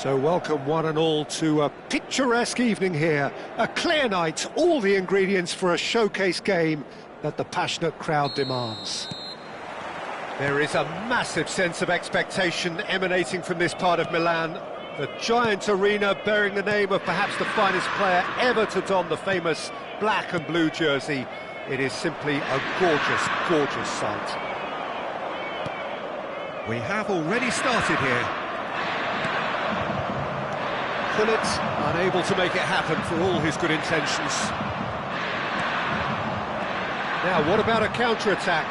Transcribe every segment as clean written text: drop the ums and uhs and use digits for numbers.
So welcome one and all to a picturesque evening here, a clear night, all the ingredients for a showcase game that the passionate crowd demands. There is a massive sense of expectation emanating from this part of Milan, the giant arena bearing the name of perhaps the finest player ever to don the famous black and blue jersey. It is simply a gorgeous, gorgeous sight. We have already started here. Gullit unable to make it happen for all his good intentions. Now, what about a counter-attack?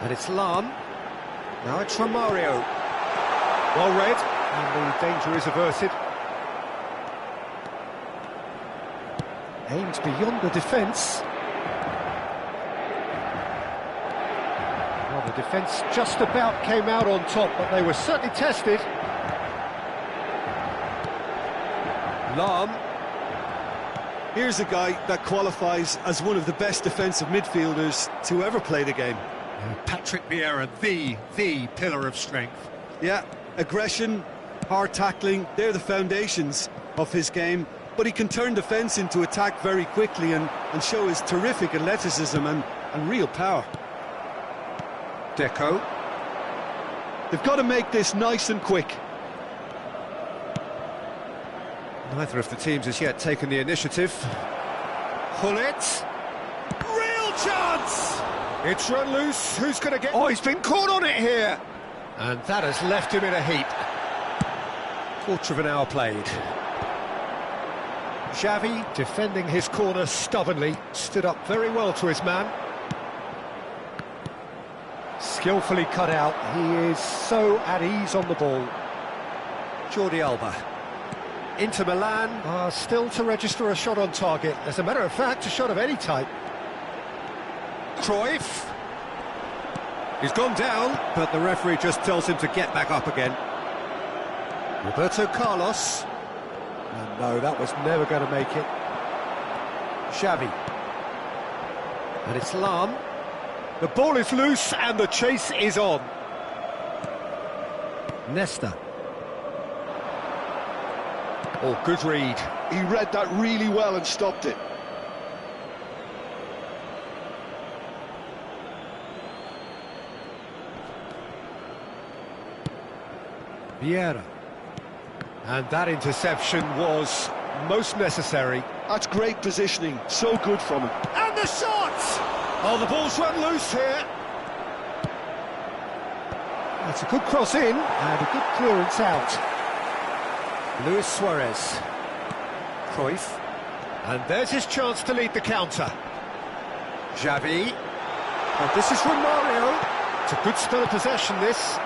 And it's Lam. Now it's Romario. Well read, and the danger is averted. Aimed beyond the defence. Well, the defence just about came out on top, but they were certainly tested. Lam. Here's a guy that qualifies as one of the best defensive midfielders to ever play the game. Patrick Vieira, the pillar of strength. Yeah, aggression, hard tackling, they're the foundations of his game, but he can turn defence into attack very quickly and show his terrific athleticism and real power. Deco. They've got to make this nice and quick. Neither of the teams has yet taken the initiative. Gullit. Real chance! It's run loose. Who's going to get... Oh, he's been caught on it here! And that has left him in a heap. Quarter of an hour played. Xavi, defending his corner stubbornly, stood up very well to his man. Skillfully cut out. He is so at ease on the ball. Jordi Alba. Inter Milan are still to register a shot on target. As a matter of fact, a shot of any type. Cruyff. He's gone down, but the referee just tells him to get back up again. Roberto Carlos. And no, that was never going to make it. Xavi. And it's Lam. The ball is loose and the chase is on. Oh, good read. He read that really well and stopped it. Vieira. And that interception was most necessary. That's great positioning, so good from him. And the shot! Oh, the ball's run loose here. That's a good cross in, and a good clearance out. Luis Suarez. Cruyff. And there's his chance to lead the counter. Xavi. Oh, this is Romario. It's a good spell of possession, this.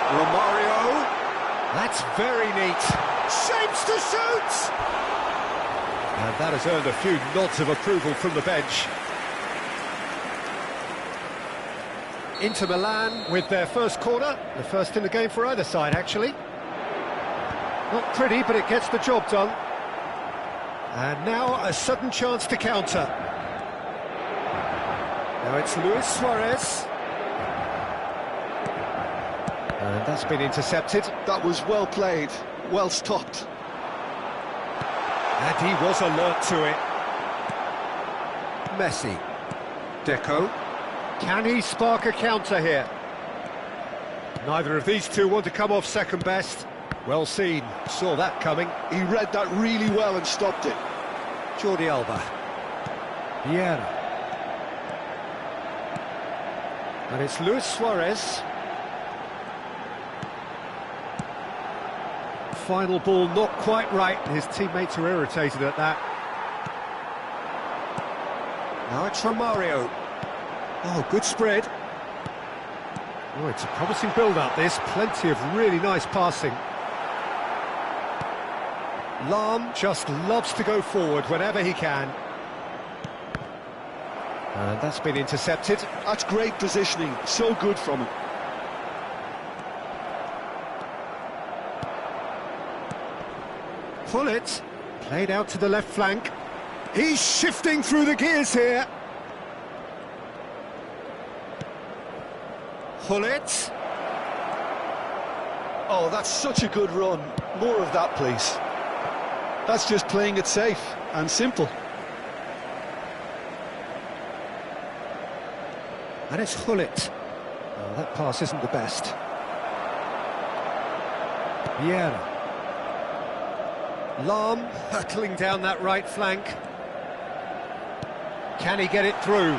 Romario. That's very neat. Shapes to shoot! And that has earned a few nods of approval from the bench. Inter Milan with their first corner, the first in the game for either side, actually. Not pretty, but it gets the job done. And now a sudden chance to counter. Now it's Luis Suarez. And that's been intercepted. That was well played, well stopped. And he was alert to it. Messi. Deco. Can he spark a counter here? Neither of these two want to come off second best. Well seen, saw that coming. He read that really well and stopped it. Jordi Alba. Vieira. And it's Luis Suarez. Final ball not quite right. His teammates are irritated at that. Now it's Romario. Oh, good spread. Oh, it's a promising build-up, this. Plenty of really nice passing. Lahm just loves to go forward whenever he can. And that's been intercepted. That's great positioning, so good from him. Pullet, played out to the left flank. He's shifting through the gears here. Pullet. Oh, that's such a good run. More of that, please. That's just playing it safe and simple. And it's Hullet. Oh, that pass isn't the best. Vieira. Lahm hurtling down that right flank. Can he get it through?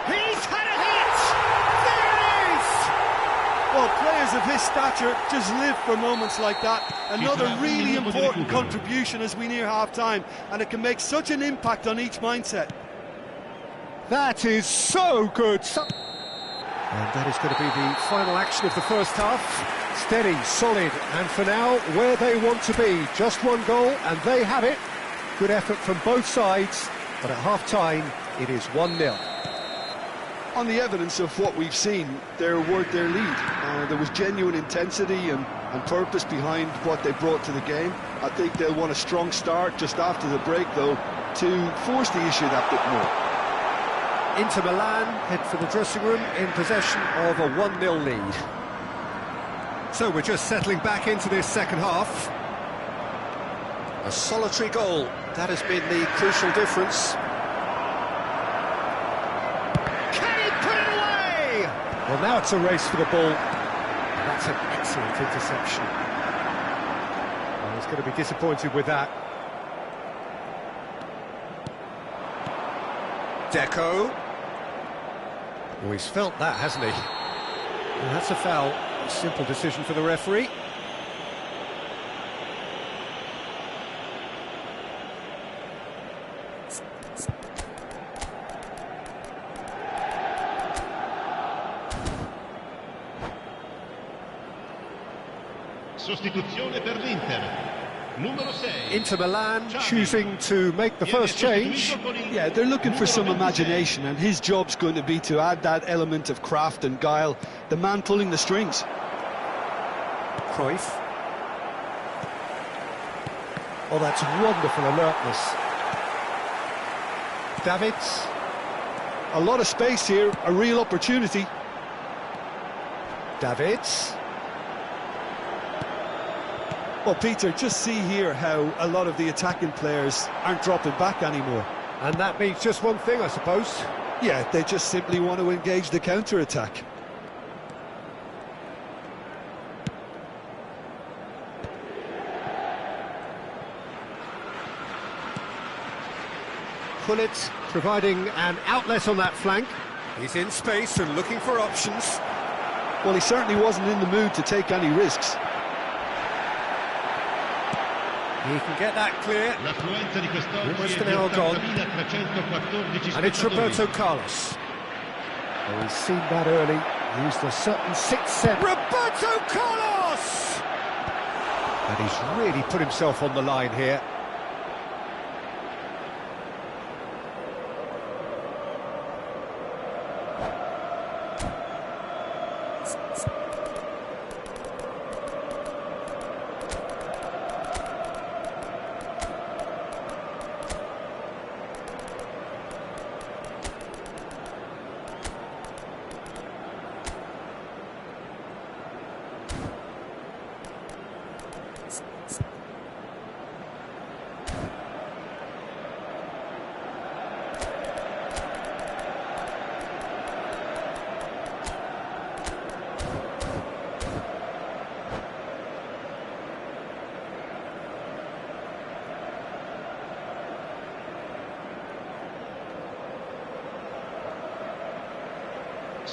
He's had a hit! There it is! Well, players of his stature just live for moments like that. Another really important contribution as we near half-time, and it can make such an impact on each mindset. That is so good! And that is going to be the final action of the first half. Steady, solid, and for now, where they want to be. Just one goal, and they have it. Good effort from both sides, but at half-time, it is 1-0. On the evidence of what we've seen, they're worth their lead. There was genuine intensity and purpose behind what they brought to the game. I think they'll want a strong start just after the break, though, to force the issue that bit more. Inter Milan head for the dressing room in possession of a 1-0 lead. So we're just settling back into this second half. A solitary goal, that has been the crucial difference. Can he put it away? Well, now it's a race for the ball. And that's an excellent interception. Well, he's going to be disappointed with that. Deco. Oh, he's felt that, hasn't he? Well, that's a foul. A simple decision for the referee. Sostituzione per l'Inter. Numero 6. Inter Milan choosing to make the first change. Yeah, they're looking for some imagination, and his job's going to be to add that element of craft and guile, the man pulling the strings. Cruyff. Oh, that's wonderful alertness. Davids. A lot of space here, a real opportunity. Davids. Well, Peter, just see here how a lot of the attacking players aren't dropping back anymore. And that means just one thing, I suppose. Yeah, they just simply want to engage the counter-attack. Pullet providing an outlet on that flank. He's in space and looking for options. Well, he certainly wasn't in the mood to take any risks. He can get that clear. L'affluenza di quest'oggi Almost è an di hour gone. 80.314 And it's spettatori. Roberto Carlos. Oh, he's seen that early. Used a certain sixth sense. Roberto Carlos! And he's really put himself on the line here.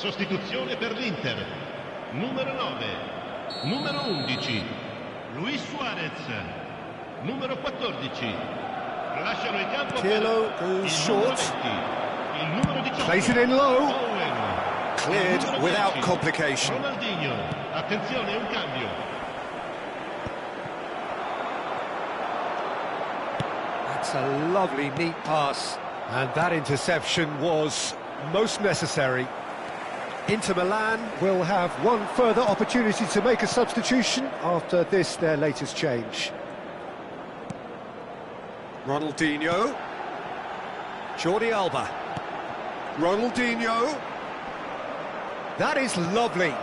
Sostituzione per l'Inter. Numero 9, numero 11, Luis Suarez. Numero 14, lasciano il campo Pirlo per goes il short. il numero 18. Plays it in low. Owen. Cleared Il numero without 10, complication. Ronaldinho. Attenzione, un cambio. That's a lovely, neat pass. And that interception was most necessary. Inter Milan will have one further opportunity to make a substitution after this, their latest change. Ronaldinho. Jordi Alba. Ronaldinho. That is lovely.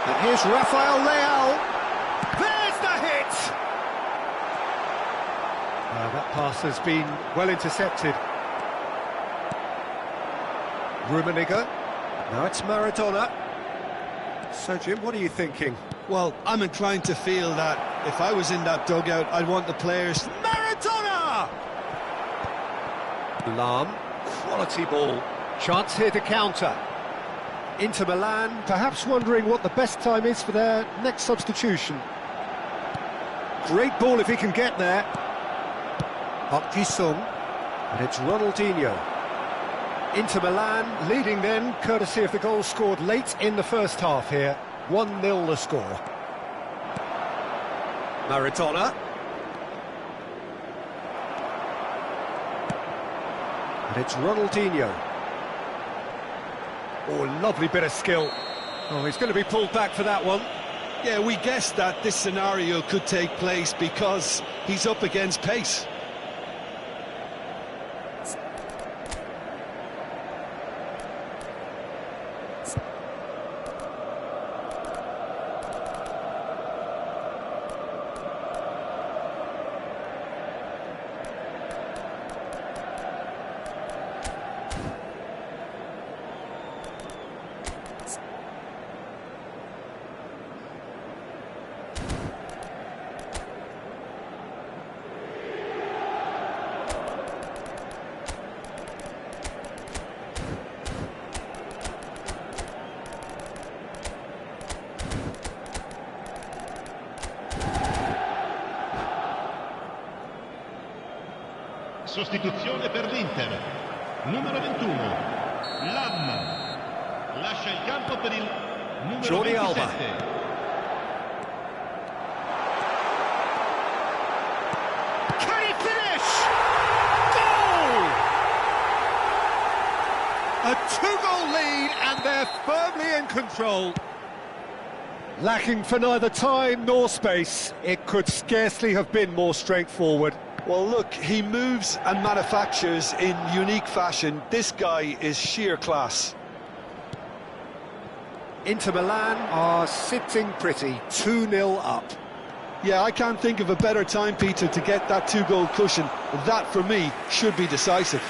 And here's Rafael Leao. There's the hit! That pass has been well intercepted. Rummenigge. Now it's Maradona. So, Jim, what are you thinking? Well, I'm inclined to feel that if I was in that dugout, I'd want the players... Maradona! Lahm, quality ball. Chance here to counter. Inter Milan, perhaps wondering what the best time is for their next substitution. Great ball if he can get there. Park Ji-sung. And it's Ronaldinho. Inter Milan leading then, courtesy of the goal scored late in the first half here. 1-0 the score. Maradona. And it's Ronaldinho. Oh, lovely bit of skill. Oh, he's going to be pulled back for that one. Yeah, we guessed that this scenario could take place because he's up against pace. Sostituzione per l'Inter. Numero 21, Lam. Lascia il campo per il numero Jordi 27. Alba. Can he finish? Goal! A two-goal lead and they're firmly in control. Lacking for neither time nor space, it could scarcely have been more straightforward. Well, look, he moves and manufactures in unique fashion. This guy is sheer class. Inter Milan are sitting pretty, 2-0 up. Yeah, I can't think of a better time, Peter, to get that two-goal cushion. That, for me, should be decisive.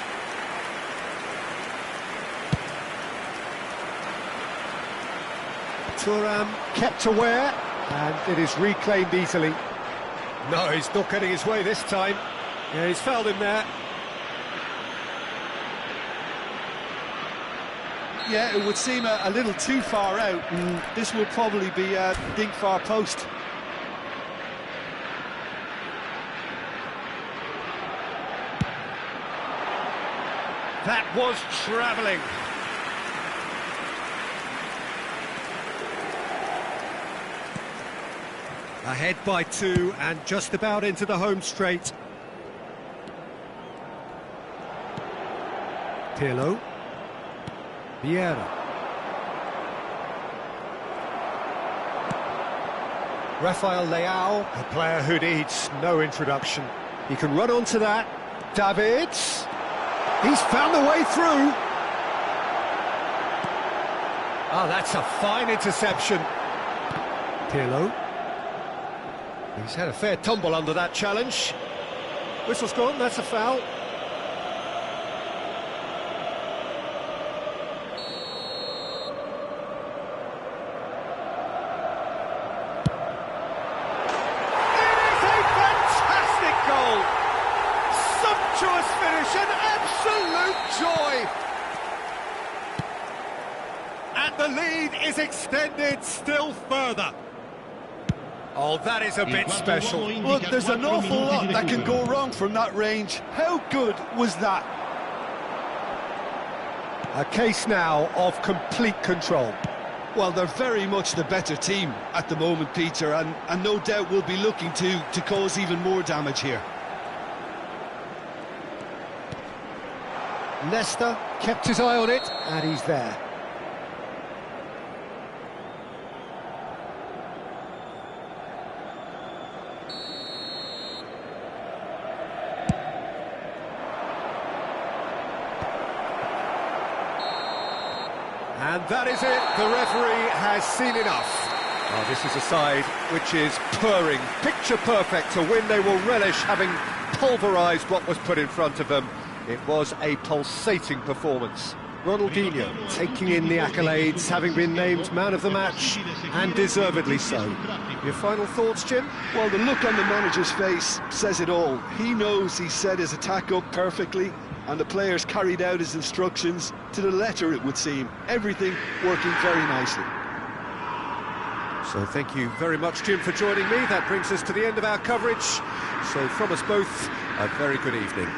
Thuram kept aware, and it is reclaimed easily. No, he's not getting his way this time. Yeah, he's fouled him there. Yeah, it would seem a little too far out, and this will probably be a dink far post. That was travelling. Ahead by 2 and just about into the home straight. Pirlo. Vieira. Rafael Leao, a player who needs no introduction. He can run onto that. Davids. He's found the way through. Oh, that's a fine interception. Pirlo. He's had a fair tumble under that challenge. Whistle's gone, that's a foul. It is a fantastic goal! Sumptuous finish, an absolute joy! And the lead is extended still further. Oh, that is a bit special. Look, there's an awful lot that can go wrong from that range. How good was that? A case now of complete control. Well, they're very much the better team at the moment, Peter, and no doubt will be looking to cause even more damage here. Leicester kept his eye on it, and he's there. And that is it, the referee has seen enough. Oh, this is a side which is purring, picture perfect, a win they will relish, having pulverised what was put in front of them. It was a pulsating performance. Ronaldinho taking in the accolades, having been named man of the match, and deservedly so. Your final thoughts, Jim? Well, the look on the manager's face says it all. He knows he set his attack up perfectly, and the players carried out his instructions to the letter, it would seem. Everything working very nicely. So thank you very much, Jim, for joining me. That brings us to the end of our coverage. So from us both, a very good evening.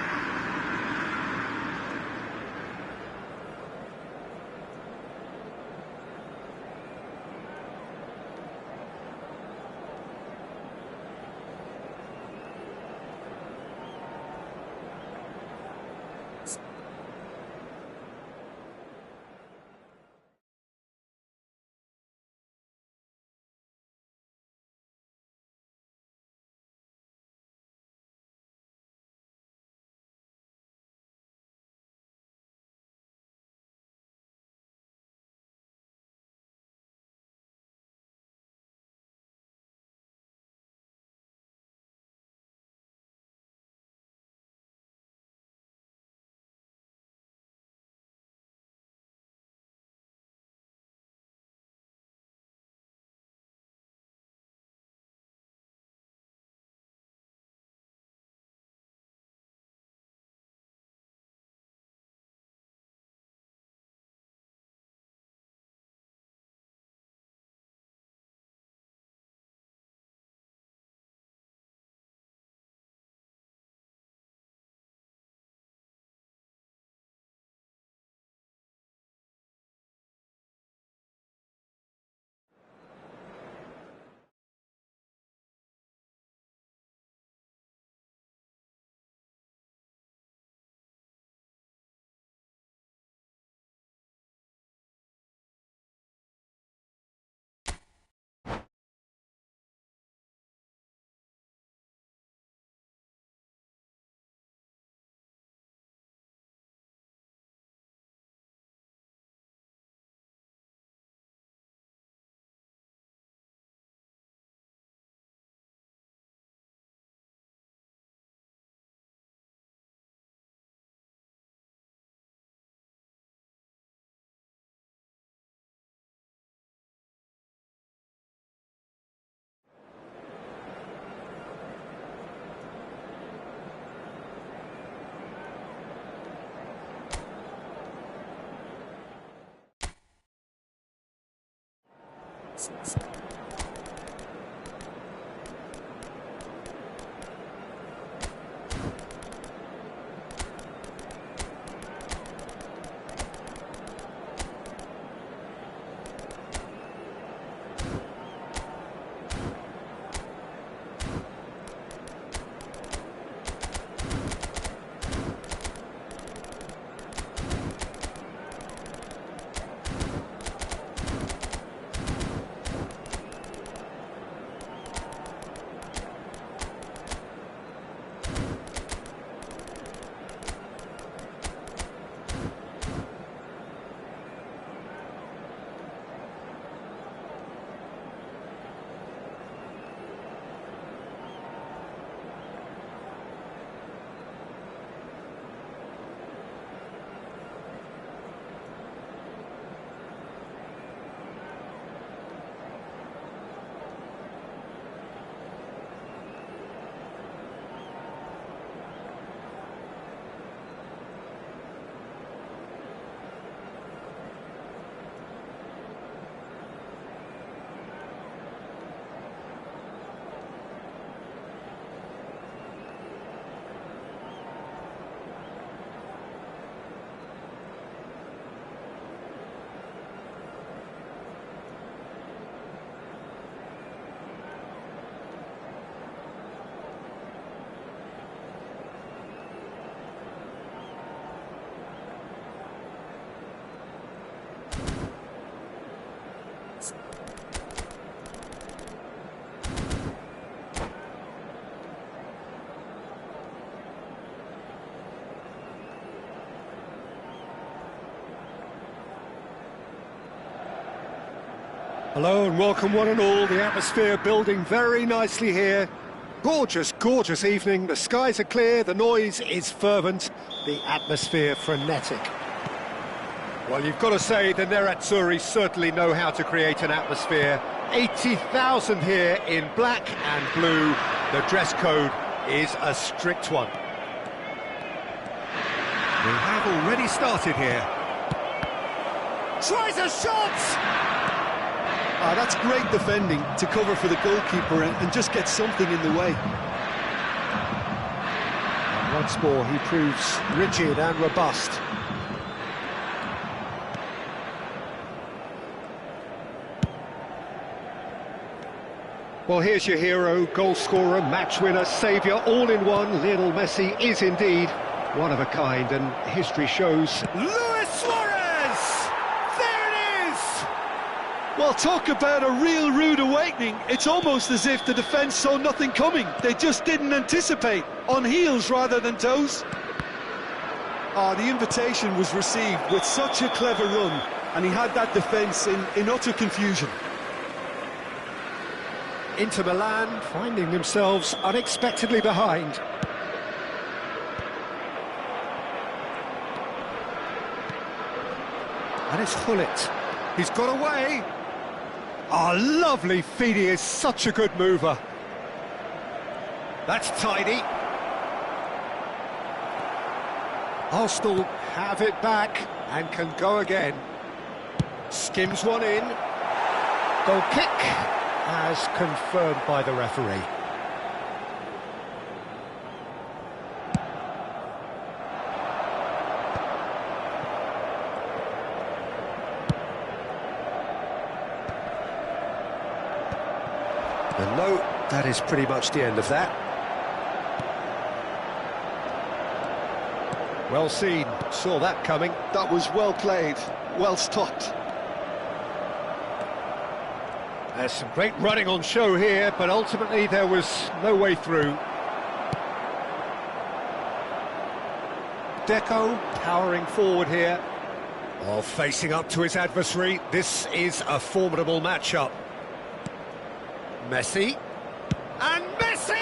Hello and welcome one and all. The atmosphere building very nicely here. Gorgeous, gorgeous evening. The skies are clear, the noise is fervent, the atmosphere frenetic. Well, you've got to say the Nerazzurri certainly know how to create an atmosphere. 80,000 here in black and blue. The dress code is a strict one. We have already started here. Tries a shot! That's great defending to cover for the goalkeeper and just get something in the way. And once more he proves rigid and robust. Well, here's your hero, goal scorer, match winner, saviour, all in one. Lionel Messi is indeed one of a kind, and history shows. Luis Suarez! There it is! Well, talk about a real rude awakening. It's almost as if the defence saw nothing coming. They just didn't anticipate, on heels rather than toes. The invitation was received with such a clever run, and he had that defence in utter confusion. Inter Milan finding themselves unexpectedly behind. And it's Hullet. He's got away. Lovely feed. He is such a good mover. That's tidy. Arsenal have it back and can go again. Skims one in. Goal kick as confirmed by the referee. And no, that is pretty much the end of that. Well seen, saw that coming. That was well played, well stopped. There's some great running on show here, but ultimately there was no way through. Deco powering forward here. Facing up to his adversary. This is a formidable matchup. Messi. And Messi!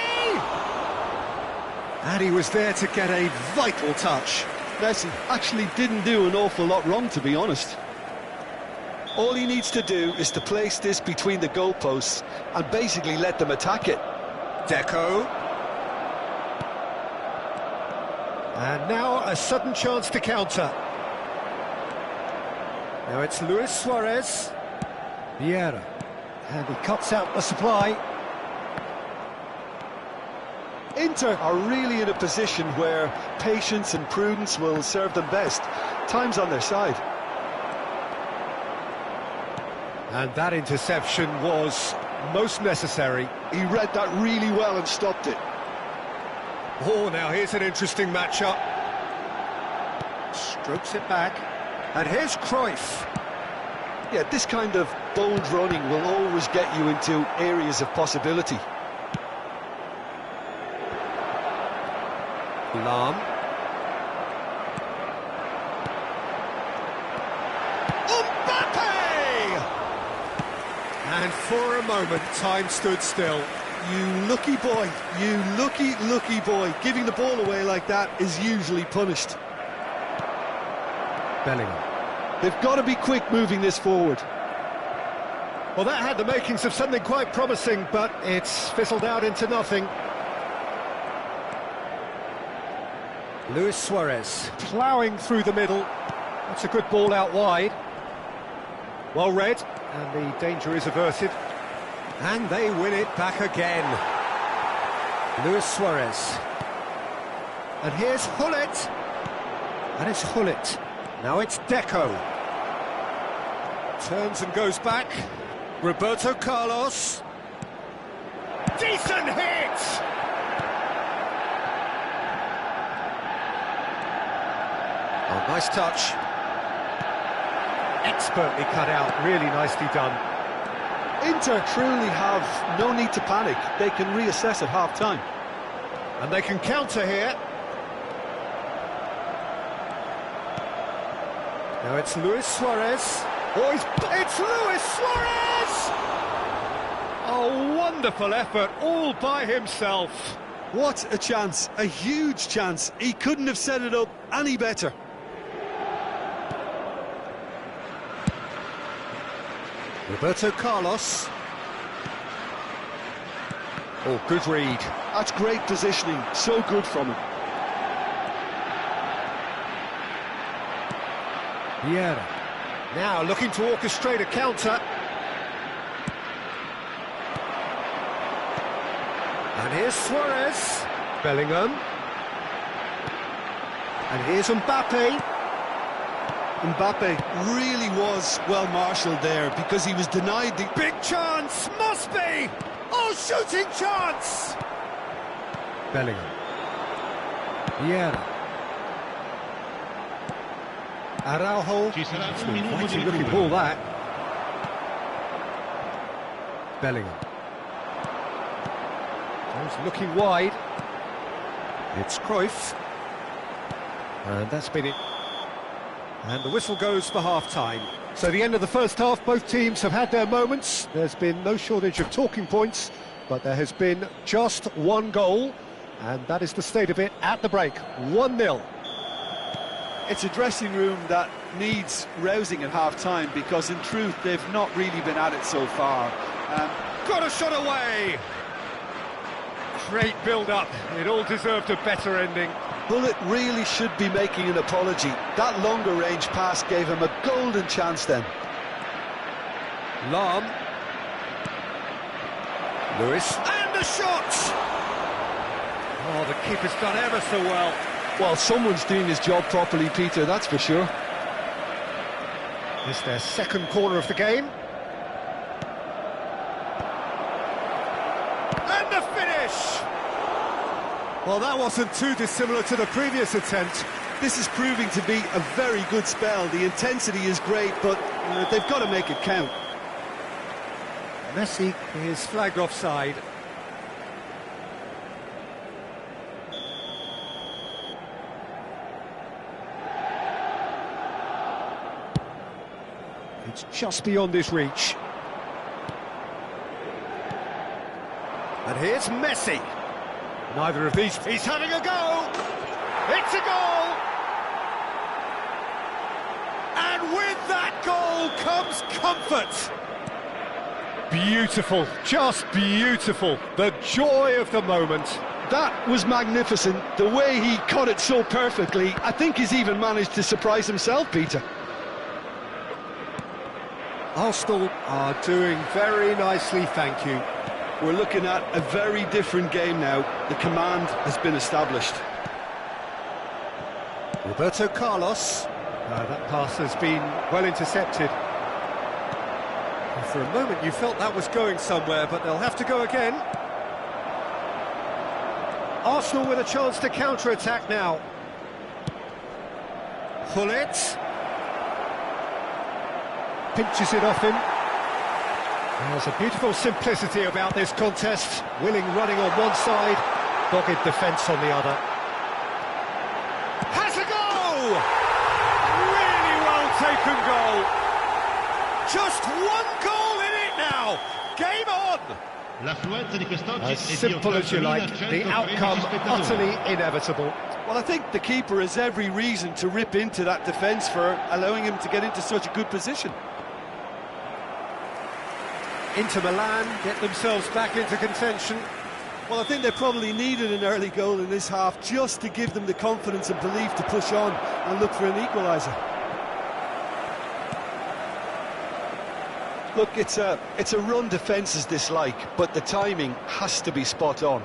And he was there to get a vital touch. Messi actually didn't do an awful lot wrong, to be honest. All he needs to do is to place this between the goalposts and basically let them attack it. Deco. And now a sudden chance to counter. Now it's Luis Suarez. Vieira. And he cuts out the supply. Inter are really in a position where patience and prudence will serve them best. Time's on their side. And that interception was most necessary. He read that really well and stopped it. Oh, now here's an interesting matchup. Strokes it back. And here's Cruyff. Yeah, this kind of bold running will always get you into areas of possibility. Lahm. Mbappe! And for a moment, time stood still. You lucky boy, you lucky boy. Giving the ball away like that is usually punished. Bellingham. They've got to be quick moving this forward. Well, that had the makings of something quite promising, but it's fizzled out into nothing. Luis Suarez ploughing through the middle. That's a good ball out wide. Well read, and the danger is averted. And they win it back again. Luis Suarez. And here's Hullet. And it's Hullet. Now it's Deco. Turns and goes back. Roberto Carlos. Decent hit! Oh, nice touch. Expertly cut out, really nicely done. Inter truly have no need to panic. They can reassess at half-time. And they can counter here. Now it's Luis Suarez. Oh, it's Luis Suarez! A wonderful effort, all by himself. What a chance, a huge chance. He couldn't have set it up any better. Roberto Carlos. Oh, good read. That's great positioning, so good from him. Vieira. Now looking to orchestrate a counter. And here's Suarez. Bellingham. And here's Mbappe. Mbappe really was well marshalled there because he was denied the... Big chance! Must be! Oh, shooting chance! Bellingham. Vieira. Araujo. Ci sarà un minuto Quite di a looking recupero. ball, that. Bellingham. He's looking wide. It's Cruyff. And that's been it. And the whistle goes for half-time. So the end of the first half, both teams have had their moments. There's been no shortage of talking points, but there has been just one goal, and that is the state of it at the break. 1-0. It's a dressing room that needs rousing at half-time because, in truth, they've not really been at it so far. Got a shot away! Great build-up. It all deserved a better ending. Bullet really should be making an apology. That longer range pass gave him a golden chance then. Lahm. Lewis. And the shot! Oh, the keeper's done ever so well. Well, someone's doing his job properly, Peter, that's for sure. It's their second corner of the game. And the finish! Well, that wasn't too dissimilar to the previous attempt. This is proving to be a very good spell. The intensity is great, but they've got to make it count. Messi is flagged offside. It's just beyond his reach. And here's Messi. Neither of these... He's having a go! It's a goal! And with that goal comes comfort! Beautiful, just beautiful. The joy of the moment. That was magnificent. The way he caught it so perfectly, I think he's even managed to surprise himself, Peter. Arsenal are doing very nicely, thank you. We're looking at a very different game now. The command has been established. Roberto Carlos. That pass has been well intercepted. For a moment you felt that was going somewhere, but they'll have to go again. Arsenal with a chance to counter-attack now. Hullet. Pinches it off him. There's a beautiful simplicity about this contest. Willing running on one side, dogged defence on the other. Has a goal! Really well taken goal. Just one goal in it now. Game on! As simple as you like, the outcome utterly inevitable. Well, I think the keeper has every reason to rip into that defence for allowing him to get into such a good position. Inter Milan get themselves back into contention. Well, I think they probably needed an early goal in this half just to give them the confidence and belief to push on and look for an equaliser. Look, it's a run defence's dislike, but the timing has to be spot on.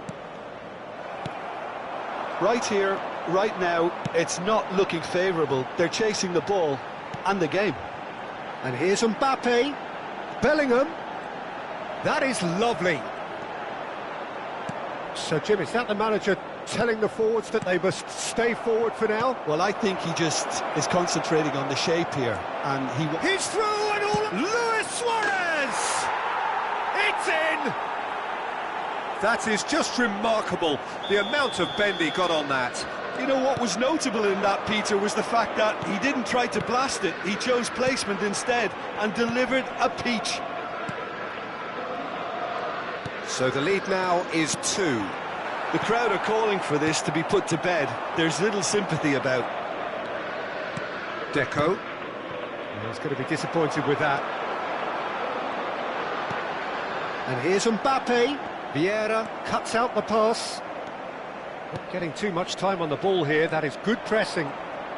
Right here, right now, it's not looking favourable. They're chasing the ball and the game. And here's Mbappe, Bellingham. That is lovely. So, Jim, is that the manager telling the forwards that they must stay forward for now? Well, I think he just is concentrating on the shape here, and he's through and all. Luis Suarez! It's in! That is just remarkable, the amount of bend he got on that. You know what was notable in that, Peter, was the fact that he didn't try to blast it. He chose placement instead and delivered a peach. So the lead now is 2. The crowd are calling for this to be put to bed. There's little sympathy about. Deco. He's going to be disappointed with that. And here's Mbappe. Vieira cuts out the pass. Not getting too much time on the ball here. That is good pressing.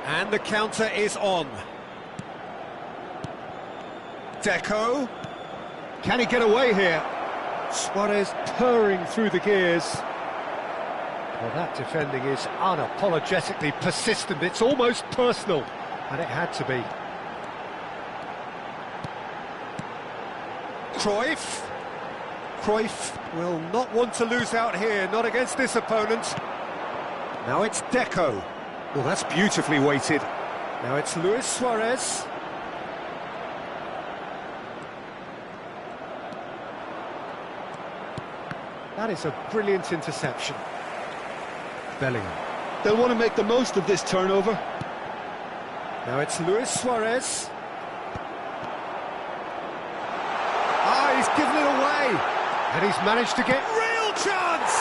And the counter is on. Deco. Can he get away here? Suarez purring through the gears. Well, that defending is unapologetically persistent. It's almost personal, and it had to be. Cruyff. Cruyff will not want to lose out here, not against this opponent. Now it's Deco. Well, that's beautifully weighted. Now it's Luis Suarez. That is a brilliant interception. Bellingham. They'll want to make the most of this turnover. Now it's Luis Suarez. He's given it away. And he's managed to get real chance!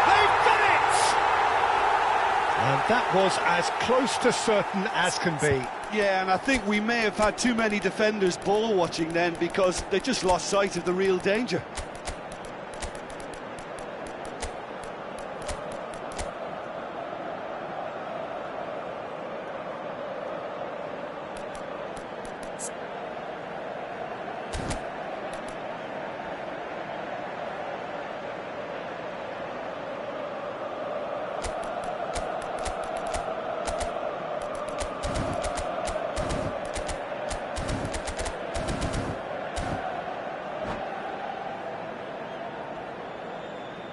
They've done it! And that was as close to certain as can be. Yeah, and I think we may have had too many defenders ball watching then because they just lost sight of the real danger.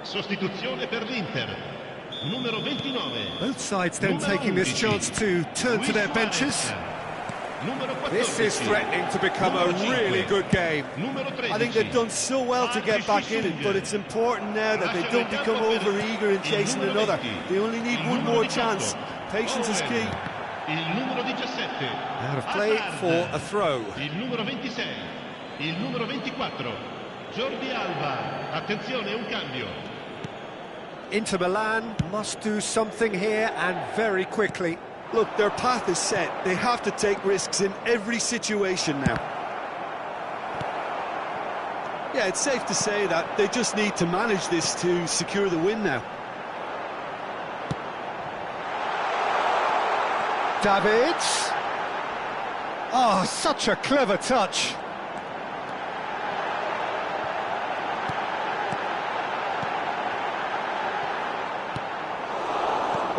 Sostituzione per l'Inter. Numero 29. Both sides then taking this chance to turn to their benches. This is threatening to become a really good game. I think they've done so well to get back in it, but it's important now that they don't become over-eager in chasing another. They only need one more chance. Patience is key. Out of play for a throw. Il numero 26. Il numero 24. Jordi Alba. Attenzione, un cambio. Inter Milan must do something here, and very quickly. Look, their path is set. They have to take risks in every situation now. Yeah, it's safe to say that they just need to manage this to secure the win now. Davids. Oh, such a clever touch.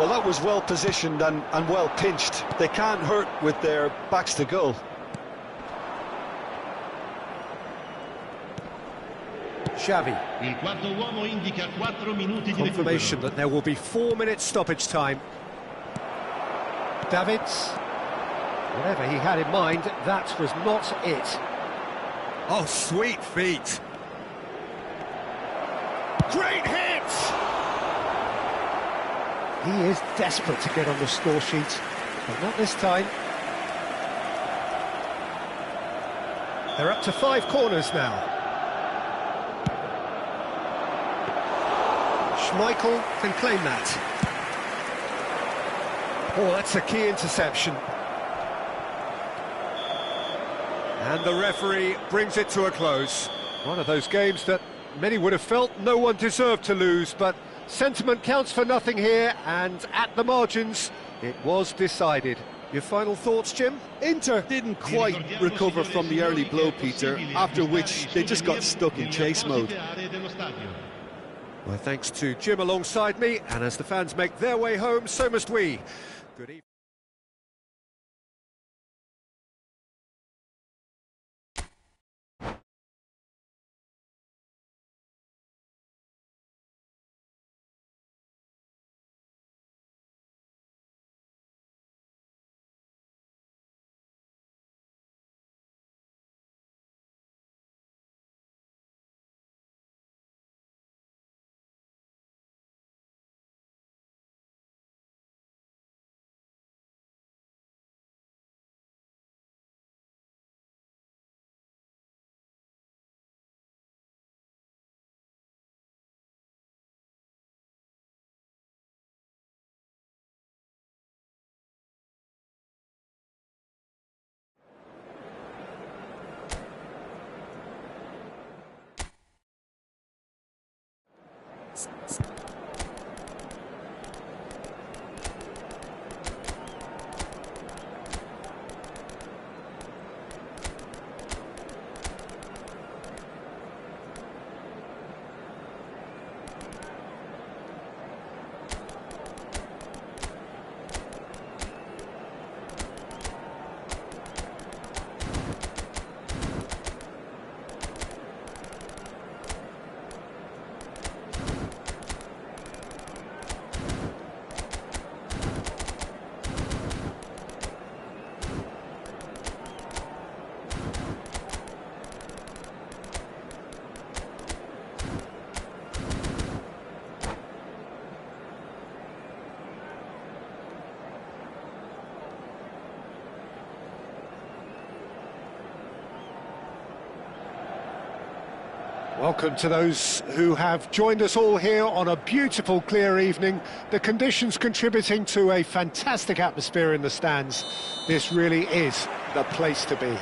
Well, that was well positioned and well pinched. They can't hurt with their backs to goal. Xavi. Il quarto uomo indica 4 minuti di Confirmation recupero. that there will be 4 minutes stoppage time. Davids. Whatever he had in mind, that was not it. Oh, sweet feet. Great hit! He is desperate to get on the score sheet, but not this time. They're up to 5 corners now. Schmeichel can claim that. Oh, that's a key interception. And the referee brings it to a close. One of those games that many would have felt no one deserved to lose, but sentiment counts for nothing here, and at the margins, it was decided. Your final thoughts, Jim? Inter didn't quite recover from the early blow, Peter, after which they just got stuck in chase mode. Well, thanks to Jim alongside me, and as the fans make their way home, so must we. Good evening. Welcome to those who have joined us all here on a beautiful, clear evening. The conditions contributing to a fantastic atmosphere in the stands. This really is the place to be.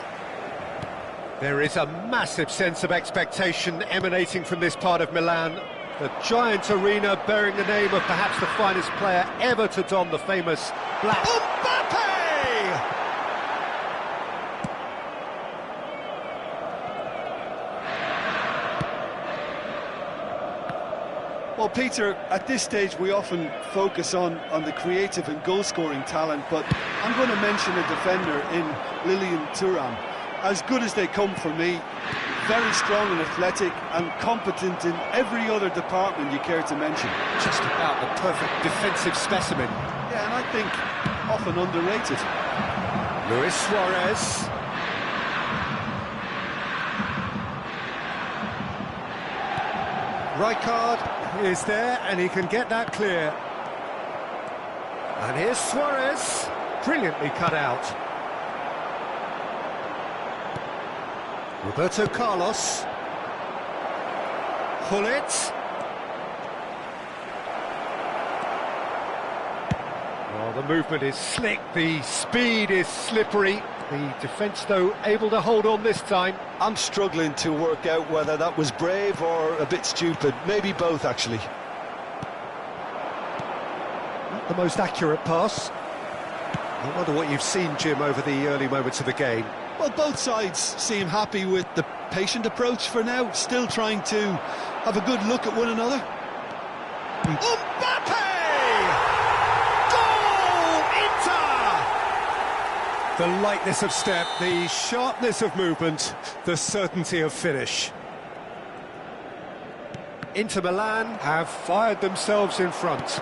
There is a massive sense of expectation emanating from this part of Milan. The giant arena bearing the name of perhaps the finest player ever to don the famous black... Mbappe! Well, Peter, at this stage we often focus on the creative and goal-scoring talent, but I'm going to mention a defender in Lilian Thuram. As good as they come for me, very strong and athletic and competent in every other department you care to mention. Just about the perfect defensive specimen. Yeah, and I think often underrated. Luis Suarez. Rijkaard is there, and he can get that clear. And here's Suarez, brilliantly cut out. Roberto Carlos. Hullet. Well, the movement is slick, the speed is slippery. The defence, though, able to hold on this time. I'm struggling to work out whether that was brave or a bit stupid. Maybe both, actually. Not the most accurate pass. I wonder what you've seen, Jim, over the early moments of the game. Well, both sides seem happy with the patient approach for now, still trying to have a good look at one another. Mbappe! The lightness of step, the sharpness of movement, the certainty of finish. Inter Milan have fired themselves in front.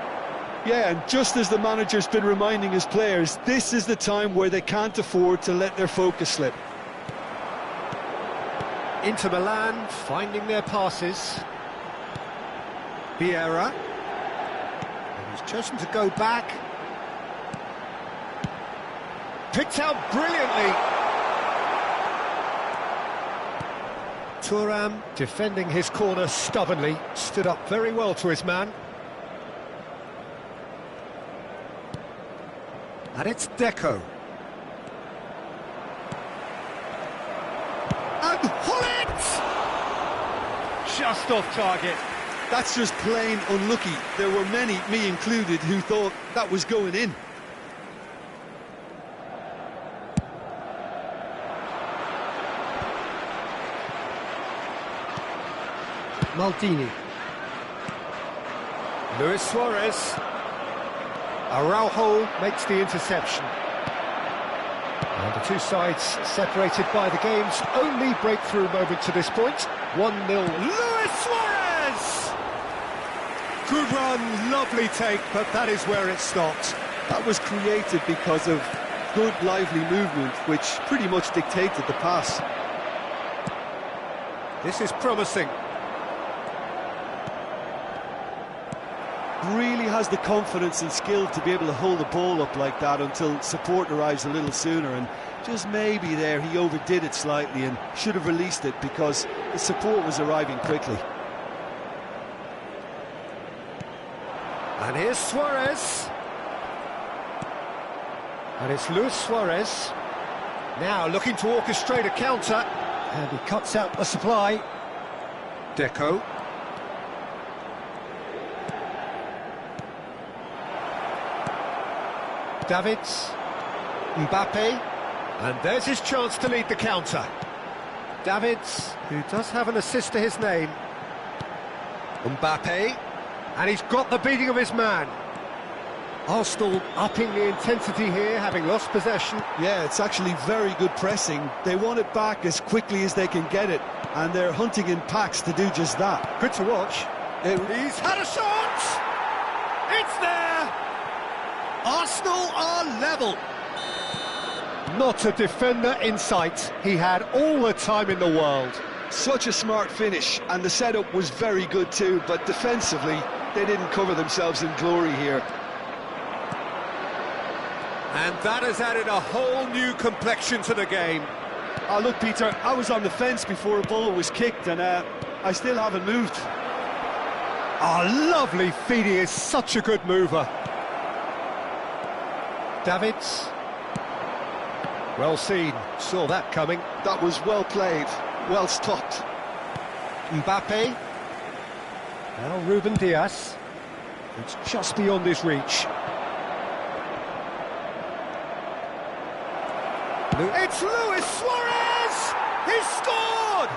Yeah, and just as the manager's been reminding his players, this is the time where they can't afford to let their focus slip. Inter Milan finding their passes. Vieira. And he's chosen to go back. Picked out brilliantly. Thuram defending his corner stubbornly. Stood up very well to his man. And it's Deco. And Hullet! Just off target. That's just plain unlucky. There were many, me included, who thought that was going in. Maldini. Luis Suarez. Araujo makes the interception. And the two sides separated by the game's only breakthrough moment to this point. 1-0. Luis Suarez! Good run, lovely take, but that is where it stopped. That was created because of good, lively movement, which pretty much dictated the pass. This is promising. Really has the confidence and skill to be able to hold the ball up like that until support arrives a little sooner, and just maybe there he overdid it slightly and should have released it because the support was arriving quickly. And here's Suarez. And it's Luis Suarez. Now looking to orchestrate a counter. And he cuts out the supply. Deco. Davids, Mbappe, and there's his chance to lead the counter. Davids, who does have an assist to his name. Mbappe, and he's got the beating of his man. Arsenal upping the intensity here, having lost possession. Yeah, it's actually very good pressing. They want it back as quickly as they can get it, and they're hunting in packs to do just that. Good to watch. He's had a shot! It's there! Arsenal are level. Not a defender in sight. He had all the time in the world. Such a smart finish, and the setup was very good too, but defensively, they didn't cover themselves in glory here. And that has added a whole new complexion to the game. Oh, look, Peter, I was on the fence before a ball was kicked, and I still haven't moved. Oh, lovely feed. He is such a good mover. Davids. Well seen. Saw that coming. That was well played, well stopped. Mbappe. Now Ruben Diaz. It's just beyond his reach. It's Luis Suarez! He's scored!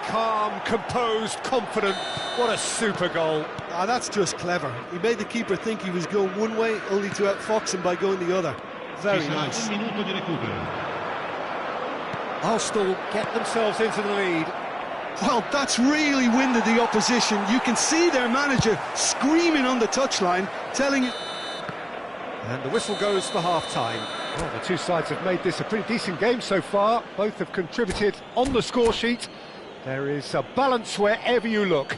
Calm, composed, confident. What a super goal. Ah, that's just clever. He made the keeper think he was going one way, only to outfox him by going the other. Very nice. Un minuto di recupero. Arsenal get themselves into the lead. Well, that's really winded the opposition. You can see their manager screaming on the touchline, telling... And the whistle goes for half-time. Well, the two sides have made this a pretty decent game so far. Both have contributed on the score sheet. There is a balance wherever you look.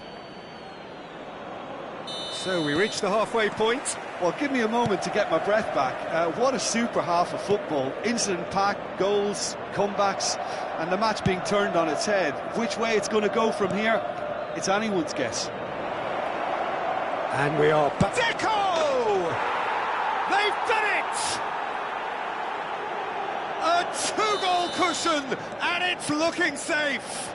So we reach the halfway point. Well, give me a moment to get my breath back. What a super half of football. Incident-packed, goals, comebacks, and the match being turned on its head. Which way it's going to go from here, it's anyone's guess. And we are back. Deco! They've done it! A two-goal cushion, and it's looking safe.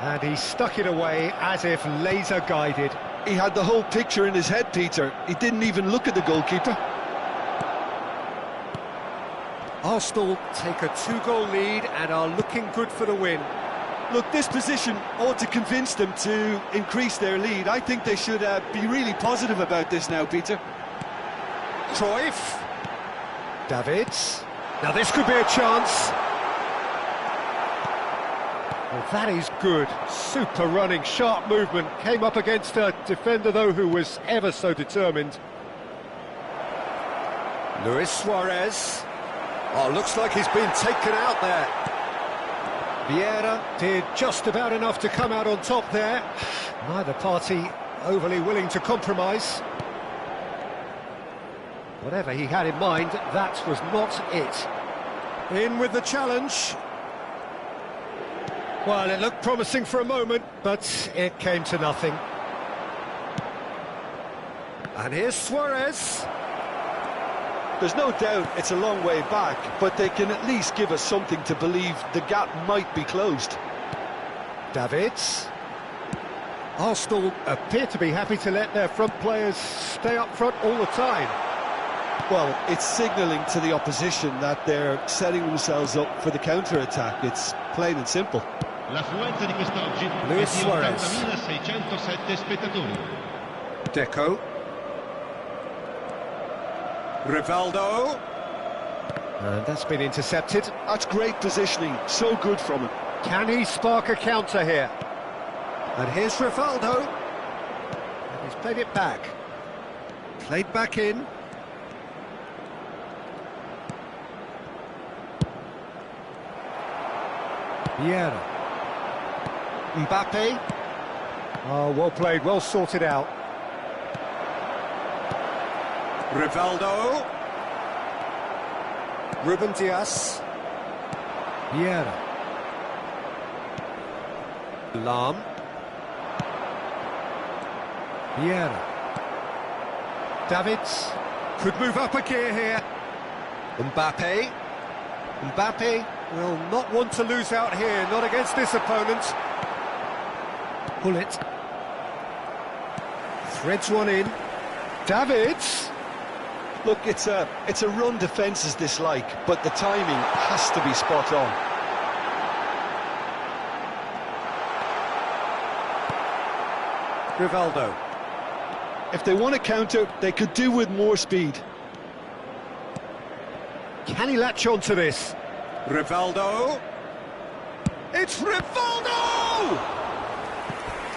And he stuck it away as if laser-guided. He had the whole picture in his head, Peter. He didn't even look at the goalkeeper. Arsenal take a two-goal lead and are looking good for the win. Look, this position ought to convince them to increase their lead. I think they should be really positive about this now, Peter. Cruyff. Davids. Now this could be a chance. Well, that is good. Super running, sharp movement. Came up against a defender, though, who was ever so determined. Luis Suarez. Oh, looks like he's been taken out there. Vieira did just about enough to come out on top there. Neither party overly willing to compromise. Whatever he had in mind, that was not it. In with the challenge. Well, it looked promising for a moment, but it came to nothing. And here's Suarez. There's no doubt it's a long way back, but they can at least give us something to believe the gap might be closed. Davids. Arsenal appear to be happy to let their front players stay up front all the time. Well, it's signalling to the opposition that they're setting themselves up for the counter-attack. It's plain and simple. L'affluenza di quest'oggi è Luis di Suarez. 80.607 spettatori. Deco. Rivaldo. And that's been intercepted. That's great positioning, so good from him. Can he spark a counter here? And here's Rivaldo. And he's played it back. Played back in. Vieira. Mbappe. Oh, well played, well sorted out. Rivaldo. Ruben Dias. Vieira. Lam. Vieira. Davids. Could move up a gear here. Mbappe. Mbappe will not want to lose out here, not against this opponent. Pullet. Threads one in. Davids. Look, it's a run defences dislike, but the timing has to be spot on. Rivaldo. If they want to counter, they could do with more speed. Can he latch on to this? Rivaldo. It's Rivaldo!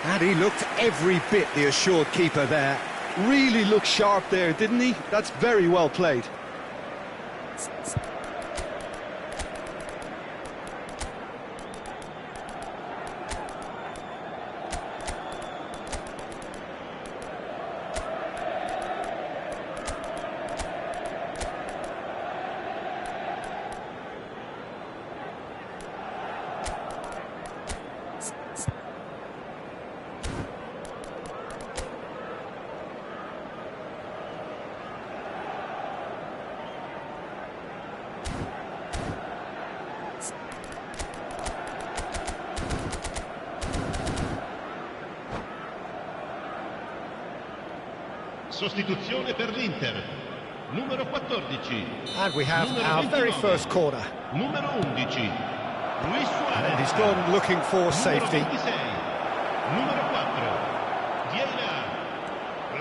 And he looked every bit the assured keeper there. Really looked sharp there, didn't he? That's very well played. Sostituzione per l'Inter. Numero 14. And we have Numero our 29. very first corner. Numero 11. Luis Suarez. And he's gone looking for safety. Numero 26. Numero 4. Vieira.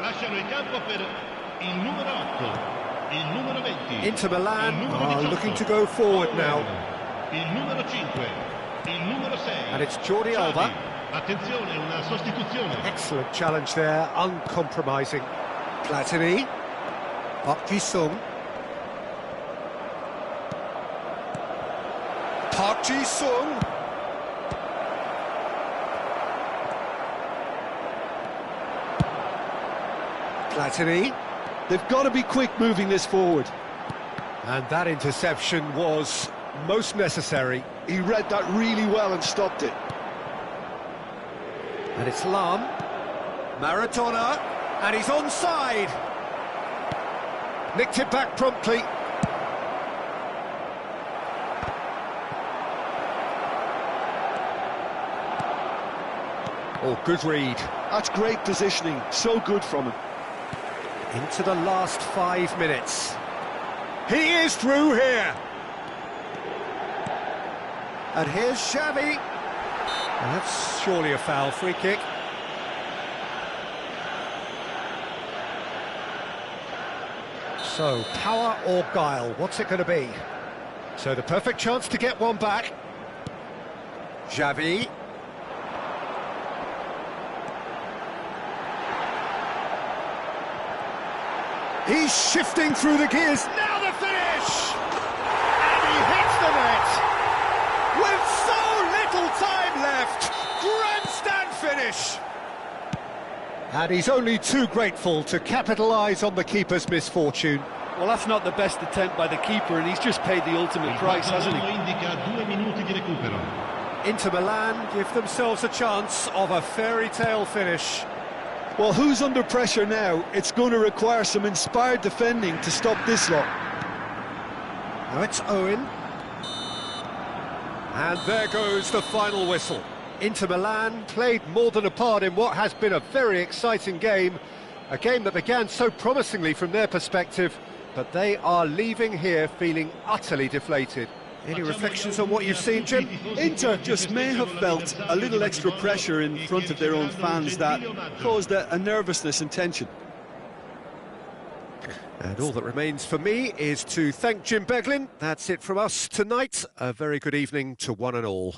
Lasciano il campo per il numero 8. Il numero 20. Inter Milan il numero are 18. looking to go forward now. Il numero 5. Il numero 6. And it's Jordi Xavi. Alba. Attenzione, una sostituzione. Excellent challenge there, uncompromising. Platini. Park Ji-sung. Park Ji-sung. Platini. They've got to be quick moving this forward. And that interception was most necessary. He read that really well and stopped it. And it's Lam. Maradona. And he's onside. Nicked it back promptly. Oh, good read. That's great positioning. So good from him. Into the last 5 minutes. He is through here. And here's Xavi. And that's surely a foul. Free kick. So, power or guile, what's it going to be? So the perfect chance to get one back. Xavi. He's shifting through the gears. Now the finish! And he hits the net! With so little time left! Grandstand finish! And he's only too grateful to capitalise on the keeper's misfortune. Well, that's not the best attempt by the keeper, and he's just paid the ultimate price, hasn't he? Inter Milan give themselves a chance of a fairy tale finish. Well, who's under pressure now? It's going to require some inspired defending to stop this lot. Now it's Owen. And there goes the final whistle. Inter Milan played more than a part in what has been a very exciting game. A game that began so promisingly from their perspective, but they are leaving here feeling utterly deflated. Any reflections on what you've seen, Jim? Inter just may have felt a little extra pressure in front of their own fans that caused a nervousness and tension. And all that remains for me is to thank Jim Beglin. That's it from us tonight. A very good evening to one and all.